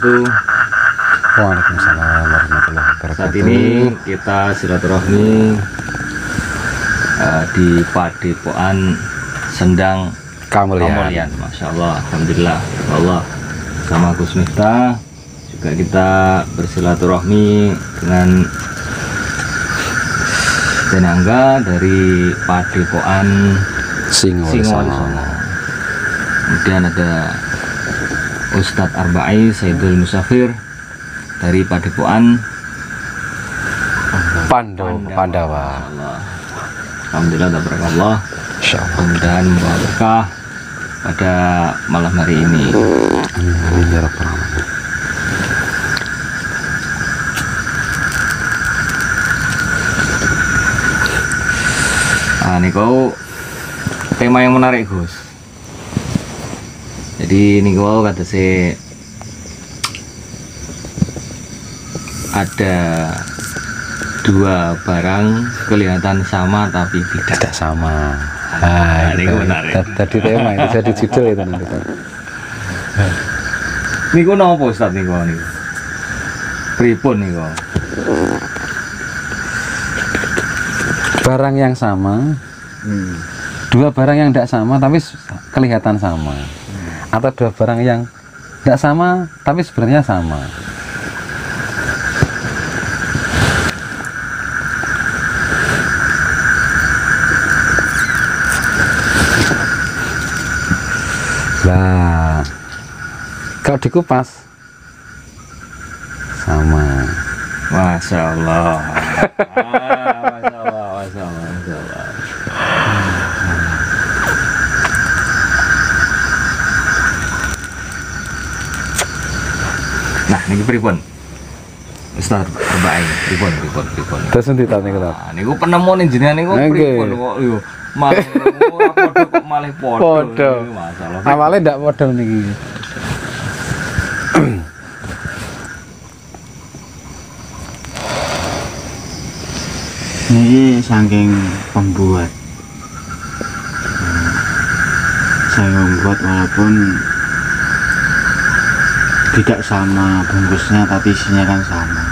wabarakatuh. Waalaikumsalam warahmatullahi wabarakatuh. Saat ini kita silaturahmi di Padepokan Sendang Kamulyan. Masya Allah, alhamdulillah, Allah sama Gus Miftah juga kita bersilaturahmi dengan Denangga dari Padepokan Singowalisono. Kemudian ada Ustadz Arba'i Sayyidul Musafir dari Padepokan Pandawa. Alhamdulillah, tabarakallah. Mudah-mudahan membawa berkah pada malam hari ini. Amin ya rabbal alamin. Nah, ini kau tema yang menarik, Gus. Jadi ini kau kata si ada dua barang kelihatan sama tapi tidak sama. Nah, ini menarik. Tadi tema itu jadi judul itu nanti. Ini kau nopo Ustaz nih kau nih? Pripun nih kau? Barang yang sama, dua barang yang tidak sama tapi kelihatan sama, atau dua barang yang tidak sama tapi sebenarnya sama. Nah, kalau dikupas sama. Masya Allah. Masya Allah, Masya Allah, Masya Allah. Nah, ini pripun? Ustaz Arba'i, pripun. Terus nanti tanya kita. Nah, niku penemu nih jenengan niku pripun kok yo malah ora padha kok malih padha. Padha. Masalah. Awalnya tidak padha niki. Ini saking pembuat, walaupun tidak sama bungkusnya tapi isinya kan sama.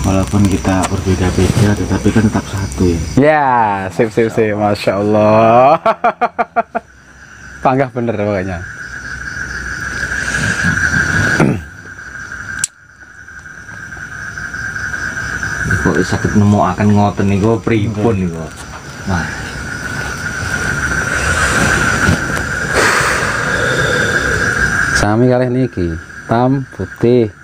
Walaupun kita berbeda-beda tetapi kan tetap satu ya. Ya, sip, Masya Allah. Panggah bener pokoknya. Kok sakit nemu akan ngoten niku pripun niku. Nah, sami kalih niki, hitam, putih.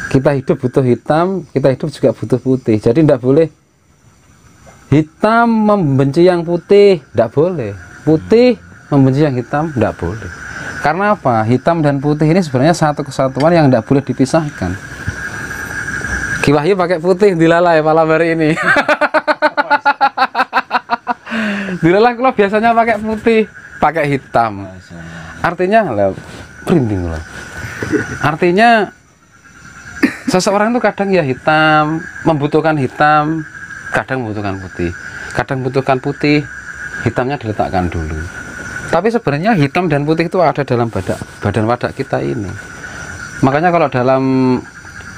Kita hidup butuh hitam, kita hidup juga butuh putih. Jadi tidak boleh hitam membenci yang putih, tidak boleh. Putih membenci yang hitam, tidak boleh. Karena apa? Hitam dan putih ini sebenarnya satu kesatuan yang tidak boleh dipisahkan. Ki Wahyu pakai putih dilalai malam hari ini. Dilalai kalau biasanya pakai putih, pakai hitam. Artinya lah printing loh. Artinya seseorang itu kadang ya hitam, membutuhkan hitam, kadang membutuhkan putih. Kadang membutuhkan putih, hitamnya diletakkan dulu. Tapi sebenarnya hitam dan putih itu ada dalam badan wadak kita ini. Makanya kalau dalam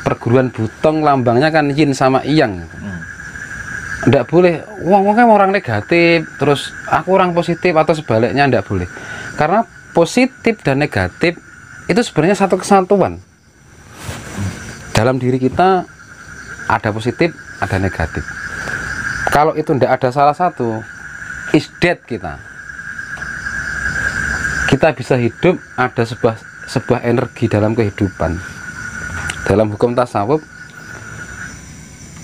perguruan Butong lambangnya kan yin sama yang. Ndak boleh wong-wongnya orang negatif terus aku orang positif atau sebaliknya, ndak boleh. Karena positif dan negatif itu sebenarnya satu kesatuan. Dalam diri kita ada positif, ada negatif. Kalau itu ndak ada salah satu, is dead kita. Kita bisa hidup, ada sebuah energi dalam kehidupan. Dalam hukum tasawuf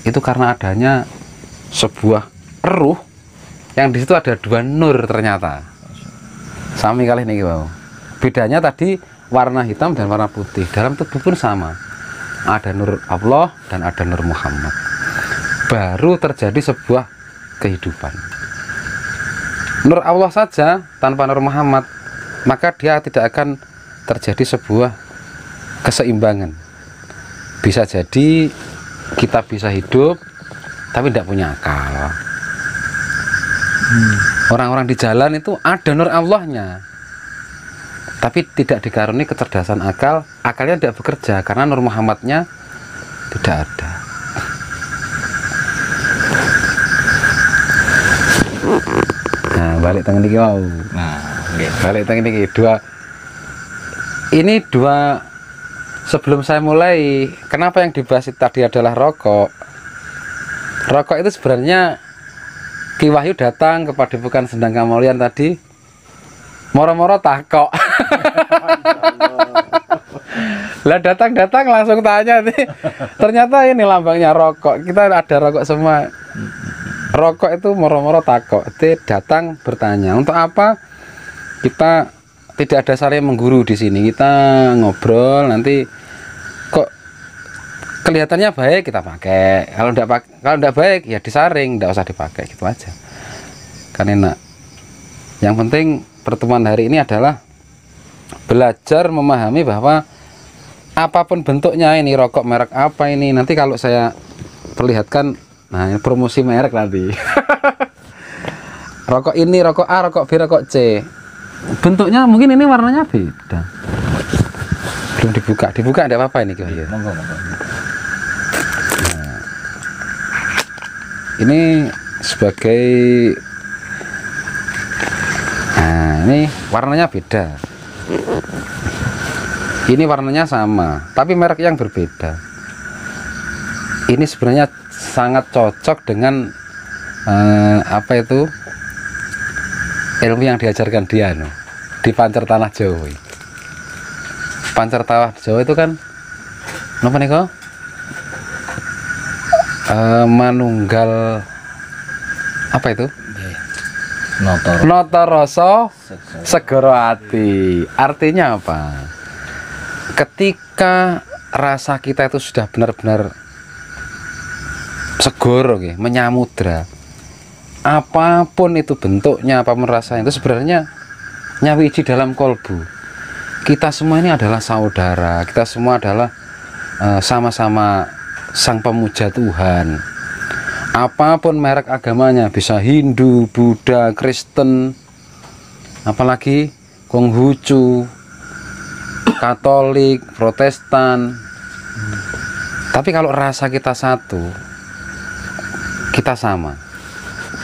itu karena adanya sebuah ruh yang di situ ada dua nur ternyata. Sami kali ini wow. Bedanya tadi warna hitam dan warna putih. Dalam tubuh pun sama. Ada nur Allah dan ada nur Muhammad. Baru terjadi sebuah kehidupan. Nur Allah saja tanpa nur Muhammad, maka dia tidak akan terjadi sebuah keseimbangan. Bisa jadi kita bisa hidup tapi tidak punya akal. Orang-orang di jalan itu ada nur Allahnya, tapi tidak dikaruni kecerdasan akal, akalnya tidak bekerja karena Nur Muhammadnya tidak ada. Nah, balik tangan ini wow. Nah, nggih. Balik tangan ini dua. Sebelum saya mulai, kenapa yang dibahas tadi adalah rokok? Rokok itu sebenarnya Ki Wahyu datang ke Padepokan Sendang Kamulyan tadi, moro-moro takok. Lah datang langsung tanya nih. Ternyata ini lambangnya rokok. Kita ada rokok semua. Rokok itu moro-moro takok. Datang bertanya, untuk apa kita tidak ada saling mengguru di sini. Kita ngobrol, nanti kok kelihatannya baik kita pakai. Kalau tidak baik ya disaring, tidak usah dipakai, gitu aja. Kan enak. Yang penting pertemuan hari ini adalah belajar memahami bahwa apapun bentuknya, ini rokok merek apa ini, nanti kalau saya perlihatkan, nah ini promosi merek nanti. Rokok ini, rokok A, rokok B, rokok C. Bentuknya mungkin ini warnanya beda. Belum dibuka tidak apa-apa ini. Monggo. Nah, ini sebagai, nah ini warnanya beda. Ini warnanya sama, tapi merek yang berbeda. Ini sebenarnya sangat cocok dengan apa itu ilmu yang diajarkan dia di Pancer Tanah Jawa. Pancer Tanah Jawa itu kan apa nih kok? Manunggal apa itu? Noto rasa segoro ati. Artinya apa? Ketika rasa kita itu sudah benar-benar segoro, menyamudra, apapun itu bentuknya, apapun rasanya, itu sebenarnya nyawiji dalam kolbu. Kita semua ini adalah saudara, kita semua adalah sama-sama sang pemuja Tuhan. Apapun merek agamanya, bisa Hindu, Buddha, Kristen, apalagi Konghucu, Katolik, Protestan. Tapi kalau rasa kita satu, kita sama.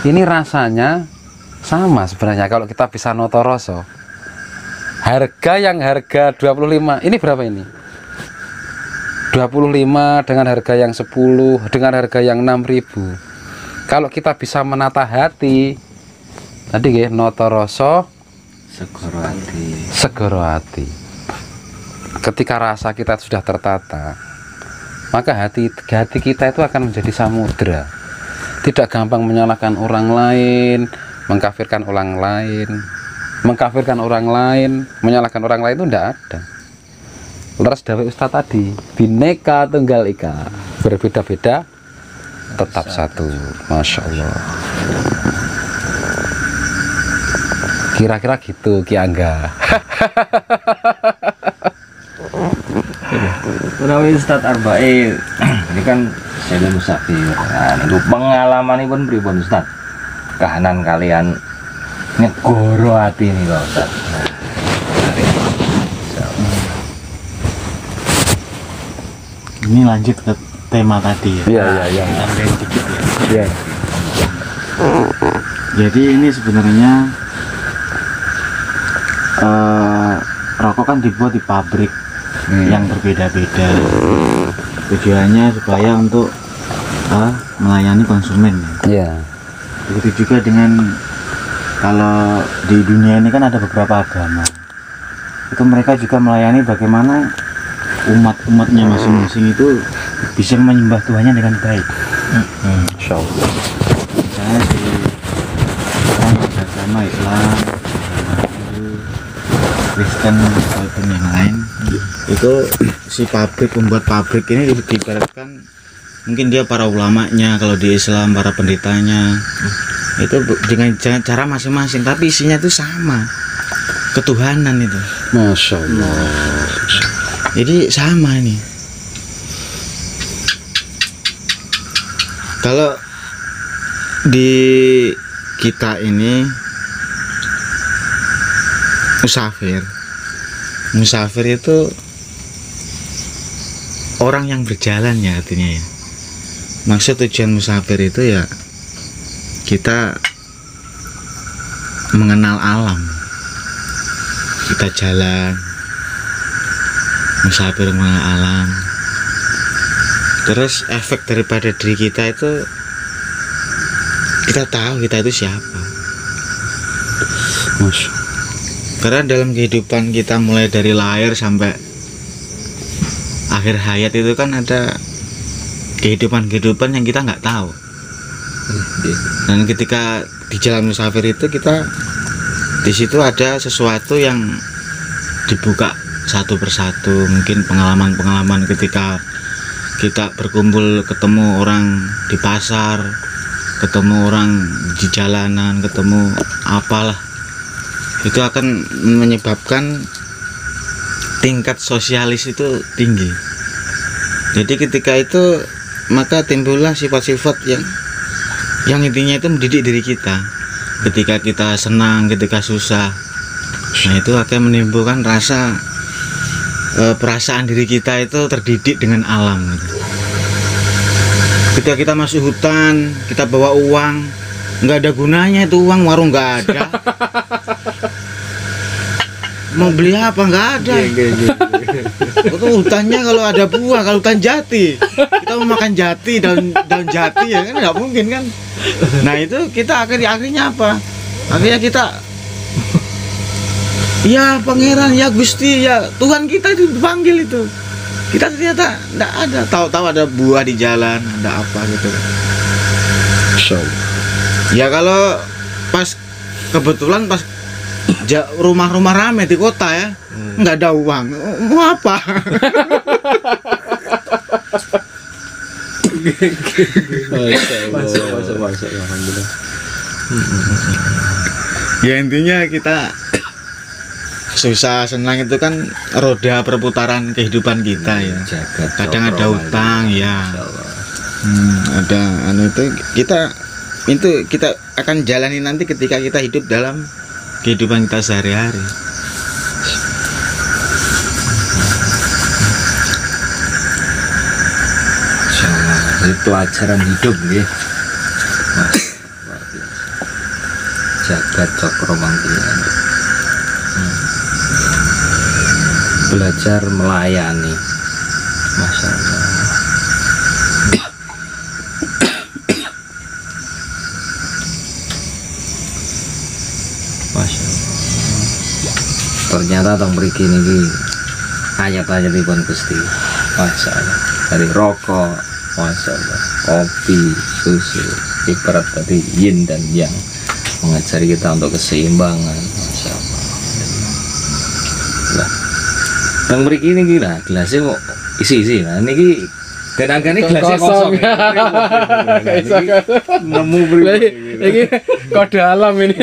Ini rasanya sama sebenarnya kalau kita bisa noto rasa. Harga yang harga 25, ini berapa ini? 25 dengan harga yang 10, dengan harga yang 6.000. Kalau kita bisa menata hati, tadi nggih noto rasa segoro hati. Ketika rasa kita sudah tertata, maka hati kita itu akan menjadi samudra. Tidak gampang menyalahkan orang lain, mengkafirkan orang lain, menyalahkan orang lain itu tidak ada. Leres dawuh Ustaz tadi, bineka tunggal ika, berbeda-beda tetap satu. Masya Allah. Kira-kira gitu Ki Angga. Menawi Ustaz Arbae ini kan saya musafir. Nah, untuk pengalaman pun pripun Ustaz? Kahanan kalian negoro hati nih Pak Ustaz. Ini lanjut ke tema tadi ya. Iya. Tambahin dikit ya. Iya. Jadi ini sebenarnya rokok kan dibuat di pabrik yang berbeda-beda. Tujuannya supaya untuk melayani konsumen. Iya. Begitu juga dengan kalau di dunia ini kan ada beberapa agama. Itu mereka juga melayani bagaimana umat-umatnya masing-masing itu bisa menyembah Tuhannya dengan baik. Insya Allah. Misalnya di orang beragama Islam, Kristen ataupun yang lain, itu si pembuat pabrik ini diibaratkan mungkin dia para ulamanya, kalau di Islam para pendetanya, itu dengan cara masing-masing, tapi isinya itu sama, ketuhanan itu. Masya Allah. Jadi sama ini. Kalau di kita ini musafir, musafir itu orang yang berjalan ya artinya ya. Maksud tujuan musafir itu ya kita mengenal alam, kita jalan musafir mengenal alam. Terus efek daripada diri kita itu kita tahu kita itu siapa. Karena dalam kehidupan kita mulai dari lahir sampai akhir hayat itu kan ada kehidupan-kehidupan yang kita nggak tahu. Dan ketika di jalan musafir itu kita di situ ada sesuatu yang dibuka satu persatu. Mungkin pengalaman-pengalaman ketika kita berkumpul, ketemu orang di pasar, ketemu orang di jalanan, ketemu apalah, itu akan menyebabkan tingkat sosialis itu tinggi. Jadi ketika itu maka timbullah sifat-sifat yang intinya itu mendidik diri kita. Ketika kita senang, ketika susah, nah itu akan menimbulkan rasa perasaan diri kita itu terdidik dengan alam gitu. Ketika kita masuk hutan, kita bawa uang, nggak ada gunanya itu uang, warung nggak ada. Mau beli apa nggak ada. Itu hutannya kalau ada buah, kalau hutan jati, kita mau makan jati, daun jati ya kan nggak mungkin kan. Nah itu kita akhirnya apa? Akhirnya kita, ya pangeran, ya Gusti, ya Tuhan kita itu dipanggil itu. Kita ternyata nggak ada. Tahu-tahu ada buah di jalan, ada apa gitu. Ya kalau pas kebetulan pas rumah-rumah rame di kota ya, nggak ada uang, mau apa? Masya, alhamdulillah. Ya intinya kita susah senang itu kan roda perputaran kehidupan kita ya. Kadang ada utang ya. Ada itu kita akan jalani nanti ketika kita hidup dalam kehidupan kita sehari-hari. Ini pelajaran hidup ya. Jagat Cokro Manggilan. Belajar melayani. Masya Allah. Masya Allah. Ternyata tong mriki niki ayat-ayat dipun Gusti. Masya Allah. Dari rokok, Masya Allah, kopi, susu, ibarat tadi yin dan yang, mengajari kita untuk keseimbangan. Masya Allah. Lah, tong mriki niki lah gelasnya mau isi-isi. Nah niki tenagane gelasnya kosong. Nemu pripun iki kode alam ini.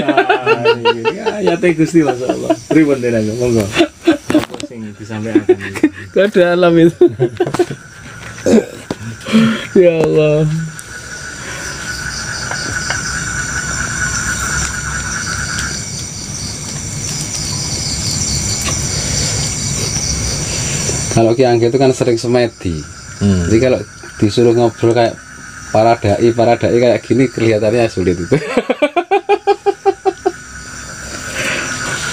Ayate Gusti Masya Allah. Pripun tenaga monggo. Apa sing disampaikan iki? Kode alam itu. Ya Allah. Kalau Ki Anggi itu kan sering semedi. Jadi kalau disuruh ngobrol kayak para dai kayak gini kelihatannya sulit itu.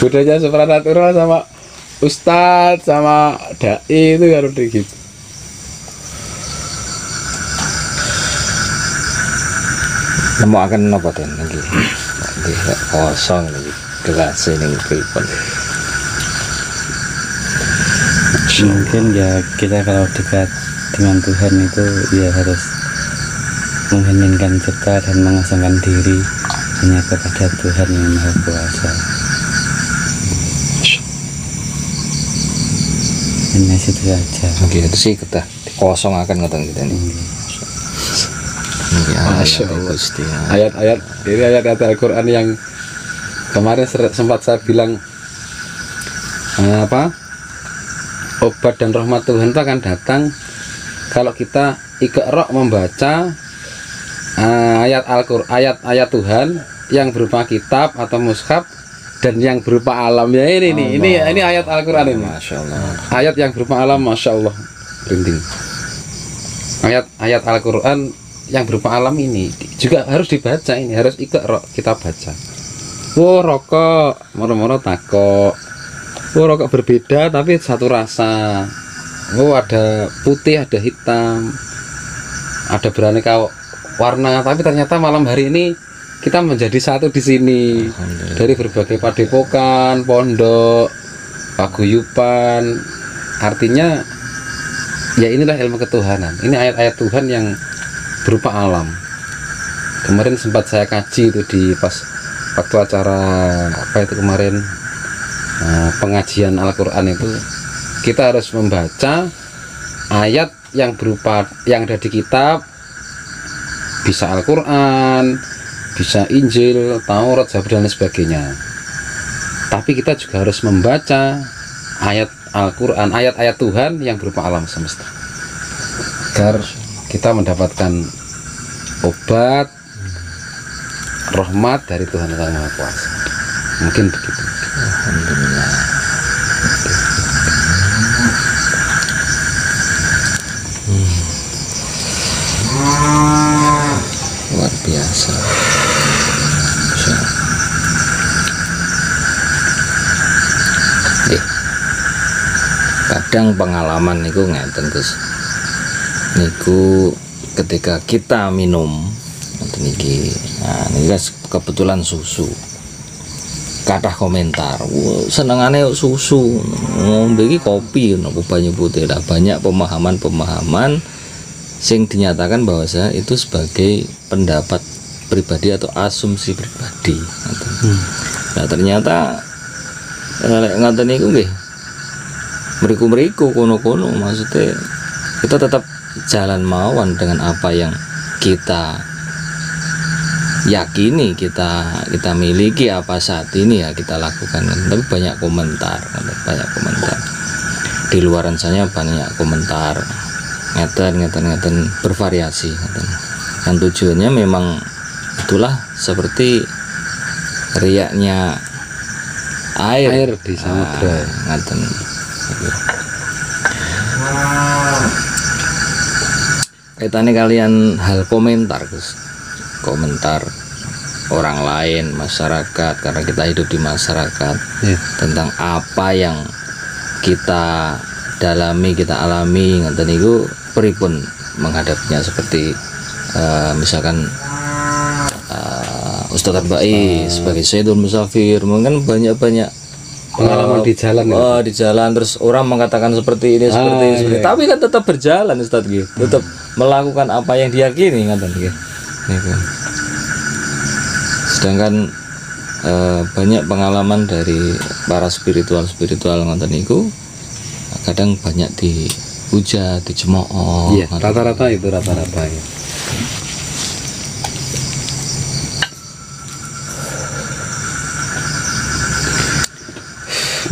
Budaya supranatural sama ustadz sama dai itu harus gitu. Nemu akan napa ten iki? Kosong iki gelas ning pripun. Mungkin ya kita kalau dekat dengan Tuhan itu ya harus mengheningkan cipta dan mengosongkan diri hanya kepada Tuhan yang Maha Kuasa. Hanya situ saja. Oke, itu sih kita kosong akan ngoten kita nih. Masya Allah. Ayat-ayat ini ayat-ayat Al-Quran yang kemarin sempat saya bilang obat dan rahmat Tuhan itu akan datang kalau kita iqra membaca ayat Al-Quran, ayat-ayat Tuhan yang berupa kitab atau mushaf dan yang berupa alam ya ini ayat Al-Qur'an ini. Masya Allah. Ayat yang berupa alam, Masya Allah, merinding. Ayat Al-Quran yang berupa alam ini juga harus dibaca, ini harus kita baca. Rokok moro-moro takok. Rokok berbeda tapi satu rasa. Ada putih, ada hitam, ada beraneka warna, tapi ternyata malam hari ini kita menjadi satu di sini dari berbagai padepokan, pondok, paguyuban. Artinya ya inilah ilmu ketuhanan. Ini ayat-ayat Tuhan yang berupa alam. Kemarin sempat saya kaji itu di pas waktu acara apa itu kemarin, pengajian Al-Quran itu kita harus membaca ayat yang berupa yang ada di kitab, bisa Al-Quran, bisa Injil, Taurat, Zabur dan sebagainya. Tapi kita juga harus membaca ayat Al-Quran, ayat-ayat Tuhan yang berupa alam semesta, agar kita mendapatkan obat rahmat dari Tuhan Yang Maha Kuasa. Mungkin begitu. Alhamdulillah. Luar biasa. Masya Allah. Kadang pengalaman niku ngeten Gus. Niku ketika kita minum ngeten iki. Nah, niki kebetulan susu. Kathah komentar, senengane susu, ngombe iki kopi nopo banyu putih. Lah banyak pemahaman-pemahaman sing dinyatakan bahwasanya itu sebagai pendapat pribadi atau asumsi pribadi. Nah ternyata lek ngoten niku nggih mriku-mriku kono-kono, maksudnya kita tetap jalan mawon dengan apa yang kita yakini, kita miliki apa saat ini ya kita lakukan. Tapi banyak komentar di luaran sana, banyak komentar ngeten bervariasi ngeten. Yang tujuannya memang itulah seperti riaknya air di samudra. Ngeten. Kaitannya kalian hal komentar Gus, komentar orang lain, masyarakat, karena kita hidup di masyarakat, tentang apa yang kita dalami, kita alami, ngeten niku pripun menghadapinya, seperti misalkan Ustadz Arba'i sebagai Sayyidul Musafir, mungkin banyak pengalaman di jalan di jalan, terus orang mengatakan seperti ini, seperti ini, tapi kan tetap berjalan Ustadz gitu, tetap melakukan apa yang diyakini ngaten gitu. Sedangkan banyak pengalaman dari para spiritual ngoten niku kadang banyak dihujat, dicemooh. Iya, rata-rata ya.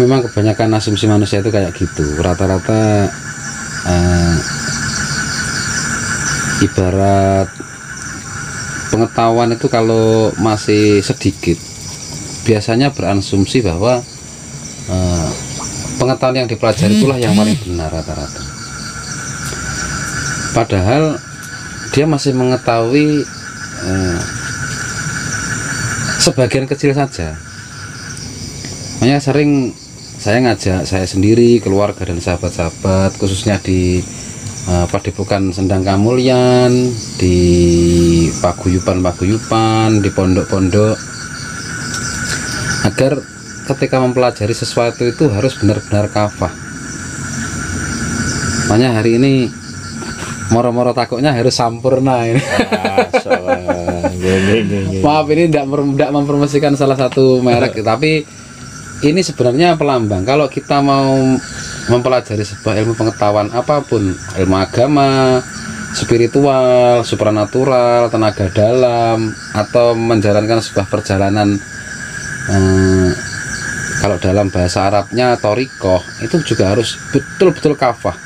Memang kebanyakan asumsi manusia itu kayak gitu. Rata-rata ibarat pengetahuan itu kalau masih sedikit, biasanya berasumsi bahwa pengetahuan yang dipelajari itulah yang paling benar rata-rata. Padahal dia masih mengetahui sebagian kecil saja. Makanya sering saya ngajak saya sendiri, keluarga dan sahabat-sahabat, khususnya di padepokan Sendang Kamulyan, di paguyuban, di pondok-pondok, agar ketika mempelajari sesuatu itu harus benar-benar kafah. Makanya hari ini moro-moro takutnya harus sampurna ini. Maaf, ini tidak mempromosikan salah satu merek, tapi ini sebenarnya pelambang. Kalau kita mau mempelajari sebuah ilmu pengetahuan apapun, ilmu agama, spiritual, supranatural, tenaga dalam, atau menjalankan sebuah perjalanan, kalau dalam bahasa Arabnya torikoh, itu juga harus betul-betul kafah.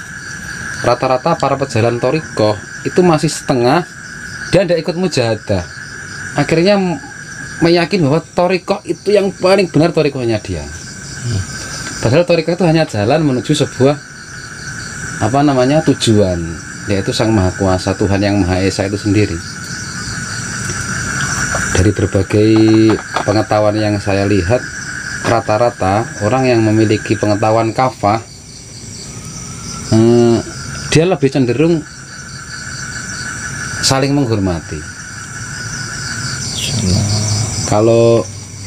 Rata-rata para pejalan torikoh itu masih setengah dan tidak ikut mujahadah. Akhirnya meyakini bahwa torikoh itu yang paling benar torikohnya dia. Padahal torikoh itu hanya jalan menuju sebuah tujuan, yaitu Sang Maha Kuasa, Tuhan yang Maha Esa itu sendiri. Dari berbagai pengetahuan yang saya lihat, rata-rata orang yang memiliki pengetahuan kafah, dia lebih cenderung saling menghormati. Kalau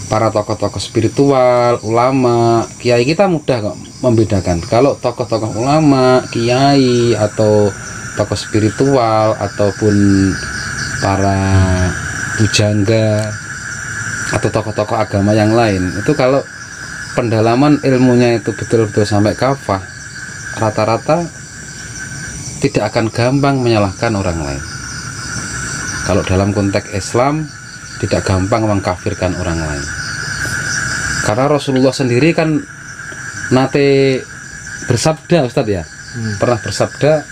para tokoh-tokoh spiritual, ulama, kiai, kita mudah kok membedakan. Kalau tokoh-tokoh ulama, kiai, atau tokoh spiritual, ataupun para pujangga atau tokoh-tokoh agama yang lain, itu kalau pendalaman ilmunya itu betul-betul sampai kafah, rata-rata tidak akan gampang menyalahkan orang lain. Kalau dalam konteks Islam, tidak gampang mengkafirkan orang lain. Karena Rasulullah sendiri kan nate bersabda, Ustadz ya, pernah bersabda,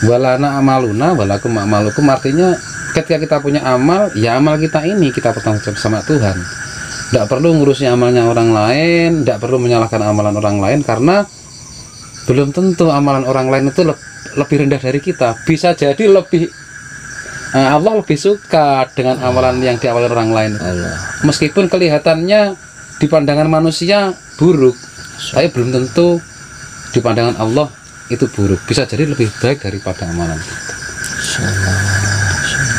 walana amaluna walakum amalukum, artinya ketika kita punya amal, ya amal kita ini kita bertanggung jawab sama Tuhan. Tidak perlu ngurusnya amalnya orang lain, tidak perlu menyalahkan amalan orang lain, karena belum tentu amalan orang lain itu lebih rendah dari kita. Bisa jadi Allah lebih suka dengan amalan yang diawali orang lain. Meskipun kelihatannya di pandangan manusia buruk, tapi belum tentu di pandangan Allah itu buruk. Bisa jadi lebih baik daripada amalan kita.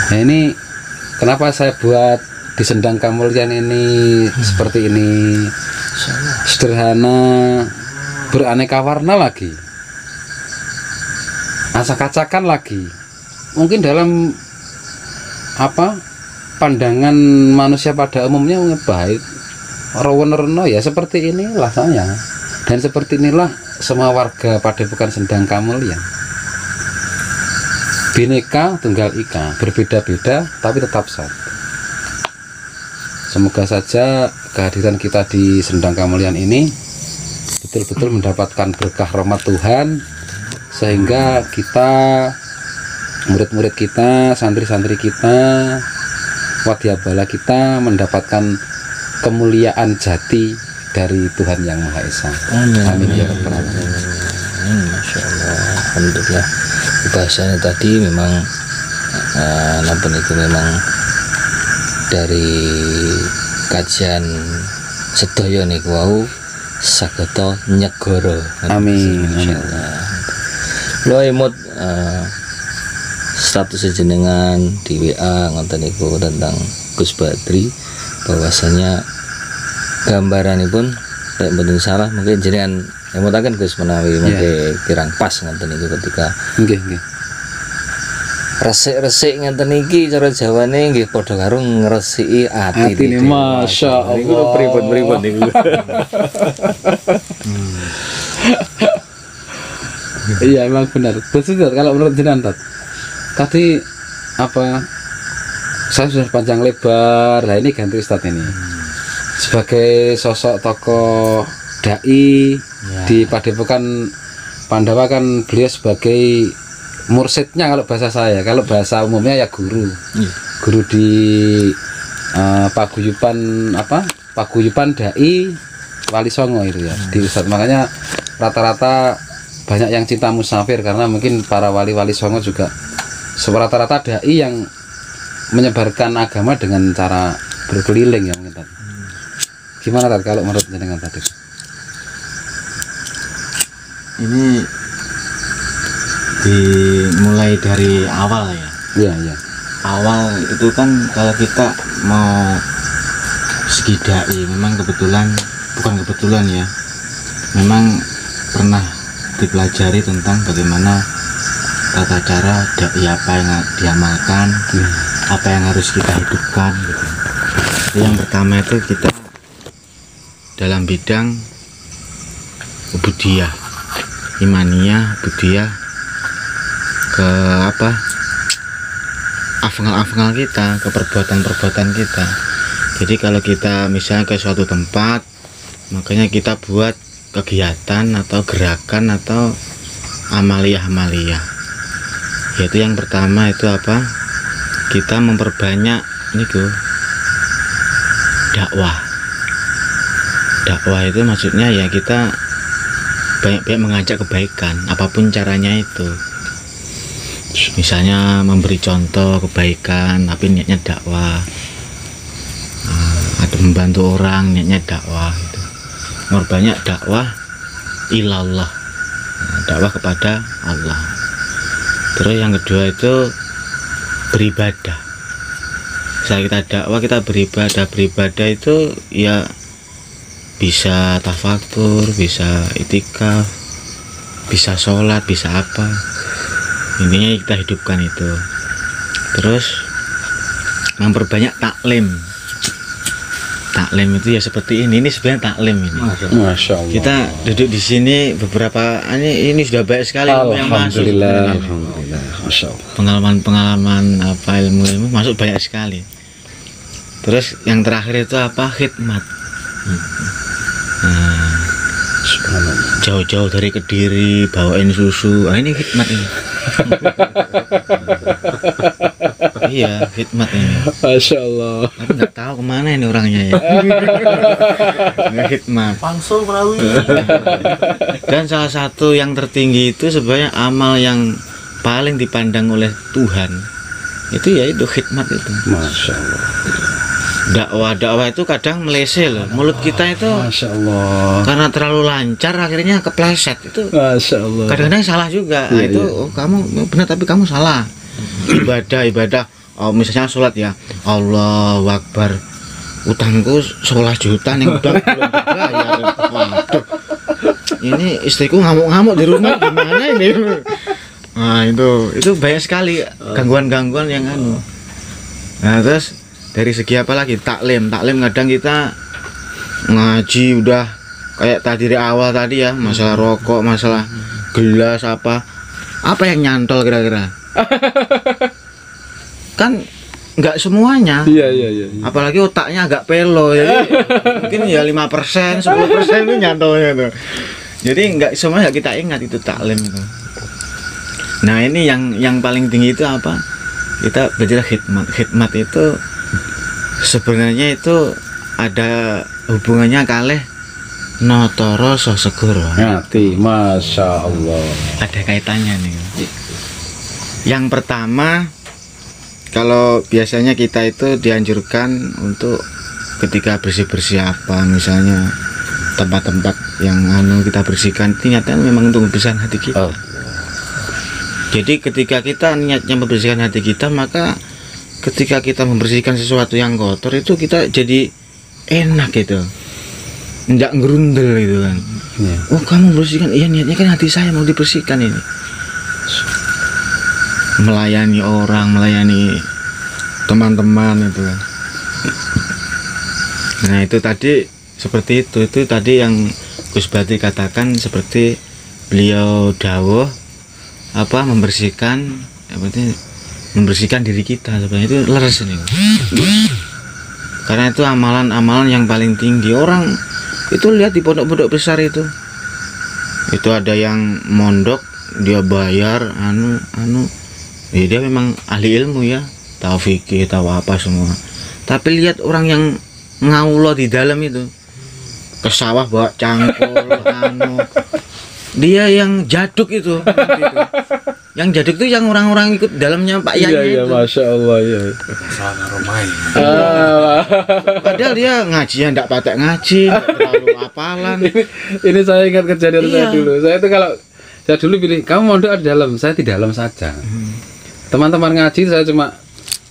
Nah, ini kenapa saya buat di Sendang Kamulyan ini seperti ini, sederhana, beraneka warna lagi, acak-acakan lagi. Mungkin dalam pandangan manusia pada umumnya baik, rawono ya seperti inilah saya, dan seperti inilah semua warga Padepokan Sendang Kamulyan. Bineka Tunggal Ika, berbeda-beda tapi tetap satu. Semoga saja kehadiran kita di Sendang Kamulyan ini betul-betul mendapatkan berkah rahmat Tuhan, sehingga kita, murid-murid kita, santri-santri kita, wadyabala kita mendapatkan kemuliaan jati dari Tuhan Yang Maha Esa. Amin ya rabbal alamin. Masya Allah, alhamdulillah. Bahasanya tadi memang nampun itu memang dari kajian sedaya niku wau sagota nyegara. Amin. Insyaallah. Lo emot status jenengan di WA ngoten niku tentang Gus Badri, bahwasanya gambaranipun nek mboten salah mungkin jenengan emotaken Gus menawi mengke kirang pas ngoten niku ketika Nggih. resik-resik ngenten iki cara Jawane nggih padha karo ngresiki ati. Atine Masya Allah. Niku pripun niku. Iya, emang benar. Betul, kalau menurut jenengan tadi saya sudah panjang lebar. Lah ini ganti Ustadz ini. Sebagai sosok tokoh dai di Padepokan Pandawa, kan beliau sebagai mursidnya kalau bahasa saya, kalau bahasa umumnya ya guru. Guru di paguyuban dai Wali Songo itu ya, di Ustadz. Makanya rata-rata banyak yang cinta musafir, karena mungkin para wali-wali Songo juga rata-rata dai yang menyebarkan agama dengan cara berkeliling ya mungkin tadi. Gimana tadi kalau menurut jenengan tadi? Ini dimulai dari awal ya. Iya. Awal itu kan kalau kita mau segi dai, memang bukan kebetulan ya, memang pernah dipelajari tentang bagaimana tata cara dai, apa yang diamalkan, apa yang harus kita hidupkan gitu. Yang pertama itu kita dalam bidang ubudiyah, imaniyah, ubudiyah, ke afngal kita, ke perbuatan kita. Jadi kalau kita misalnya ke suatu tempat, makanya kita buat kegiatan atau gerakan atau amaliyah. Yaitu yang pertama itu kita memperbanyak dakwah. Dakwah itu maksudnya ya kita banyak-banyak mengajak kebaikan, apapun caranya itu. Misalnya memberi contoh kebaikan, tapi niatnya dakwah. Ada membantu orang, niatnya dakwah. Gitu. Banyak dakwah ilallah, dakwah kepada Allah. Terus yang kedua itu beribadah. Saat kita dakwah, kita beribadah itu ya bisa tafakur, bisa itikaf, bisa sholat, bisa apa. Intinya kita hidupkan itu. Terus memperbanyak taklim. Taklim itu ya seperti ini sebenarnya taklim ini. Masya Allah. Kita duduk di sini beberapa ini sudah banyak sekali ilmu yang masuk. Alhamdulillah. Masya Allah. Pengalaman apa ilmu masuk banyak sekali. Terus yang terakhir itu apa? Khidmat. Nah, jauh-jauh dari Kediri bawain susu. Ini khidmat ini. Iya, khidmat ini. Masya Allah. Tapi nggak tahu kemana ini orangnya ya. Nggak khidmat. Pangsul Merawi. Dan salah satu yang tertinggi itu sebenarnya amal yang paling dipandang oleh Tuhan itu ya itu khidmat itu. Masya Allah. Dakwah itu kadang meleset loh. Mulut kita itu Masya Allah. karena terlalu lancar akhirnya kepleset itu. Masya Allah. Kadang-kadang salah juga. Nah, Iya, itu iya. oh, kamu benar tapi kamu salah. Ibadah. Oh, misalnya sholat ya. Allahu Akbar. Utangku 11 juta nih udah belum dibayar. Waduh. Ini istriku ngamuk-ngamuk di rumah gimana ini? Nah, itu banyak sekali gangguan-gangguan yang anu. Nah, terus dari segi apa lagi? Taklim kadang kita ngaji udah kayak tadi dari awal tadi ya, masalah rokok, masalah gelas apa yang nyantol kira-kira. Kan nggak semuanya. Iya. Apalagi otaknya agak pelo jadi mungkin ya 5%, 10% itu nyantolnya tuh. Jadi nggak semuanya kita ingat itu taklim itu. Nah, ini yang paling tinggi itu apa? Kita belajar khidmat itu sebenarnya itu ada hubungannya kalih notoro sosegoro. Ngati. Masya Allah. Ada kaitannya nih. Yang pertama, kalau biasanya kita itu dianjurkan untuk ketika bersih-bersih apa, misalnya tempat-tempat yang kita bersihkan, ternyata memang untuk membersihkan hati kita. Jadi ketika kita niatnya membersihkan hati kita, maka ketika kita membersihkan sesuatu yang kotor itu kita jadi enak gitu, nggak ngerundel gitu kan. Iya. Oh, kamu bersihkan, iya niatnya kan hati saya mau dibersihkan ini. Melayani orang, melayani teman-teman itu kan. Nah, itu tadi seperti itu tadi yang Gus Bati katakan, seperti beliau dawuh apa membersihkan diri kita. Sebenarnya itu leres ini. Karena itu amalan-amalan yang paling tinggi. Orang itu lihat di pondok-pondok besar itu ada yang mondok dia bayar ya dia memang ahli ilmu ya, tahu fikih, tahu apa semua. Tapi lihat orang yang ngaulo di dalam itu ke sawah bawa cangkul dia yang jaduk itu. Yang jaduk itu yang orang-orang ikut dalamnya Pak Yai Iya, itu. Masya Allah. Iya. Padahal dia ngajinya enggak patek ngaji, enggak terlalu hafalan. Ini saya ingat kejadian saya Iya. dulu. Saya dulu pilih, kamu mondok di dalam, saya di dalam saja. Teman-teman ngaji saya cuma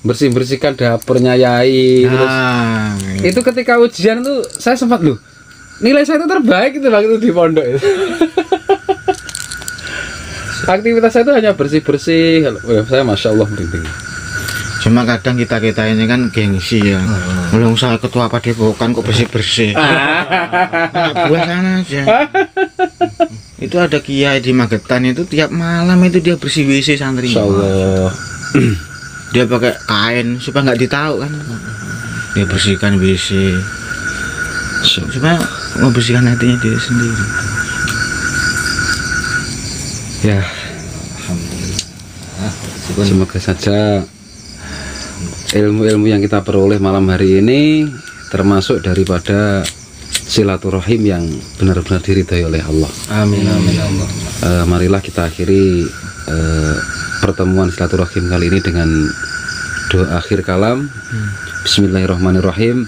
bersihkan dapurnya Yai. Terus itu ketika ujian itu saya sempat nilai saya itu terbaik itu waktu di pondok itu. Aktivitas saya itu hanya bersih. Saya Masya Allah merinding. Cuma kadang kita ini kan gengsi ya. Belum saya ketua padepokan kok bersih. Buat sana aja. Itu ada kiai di Magetan itu tiap malam itu dia bersih WC santri. Masya Allah. Dia pakai kain supaya nggak ditahu kan. Dia bersihkan WC. Supaya membersihkan hatinya dia sendiri. Ya, semoga saja ilmu-ilmu yang kita peroleh malam hari ini termasuk daripada silaturahim yang benar-benar diridhai oleh Allah. Amin amin Allah. Marilah kita akhiri pertemuan silaturahim kali ini dengan doa akhir kalam. Bismillahirrahmanirrahim.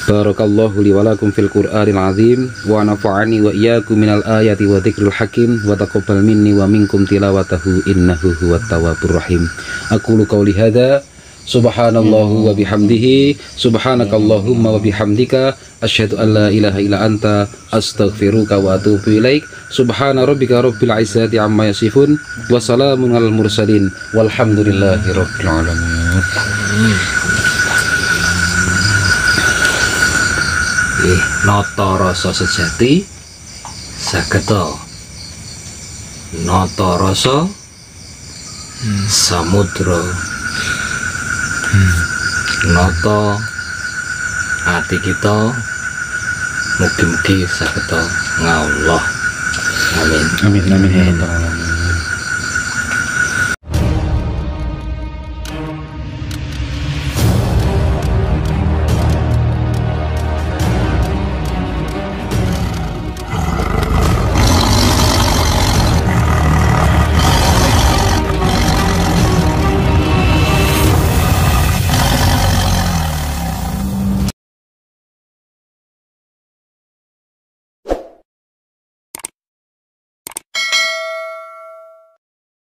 Barakallahu li wa lakum fil Qur'anil azim wa nafa'ani wa iyyakum minal ayati wa dzikril hakim wa taqabbal minni wa minkum tilawatahu innahu huwat tawwabur rahim. Aqulu qouli hadza subhanallahu wa bihamdihi subhanakallahumma wa bihamdika asyhadu an la ilaha illa anta astaghfiruka wa atubu ilaik. Subhana rabbika rabbil izzati amma yasifun wa salamun alal mursalin walhamdulillahi rabbil alamin. Nata rasa sejati sageta nata rasa samudra nata ati kita mugi-mugi sageta ngawulah. Amin. Amin amin ya rabbal alamin.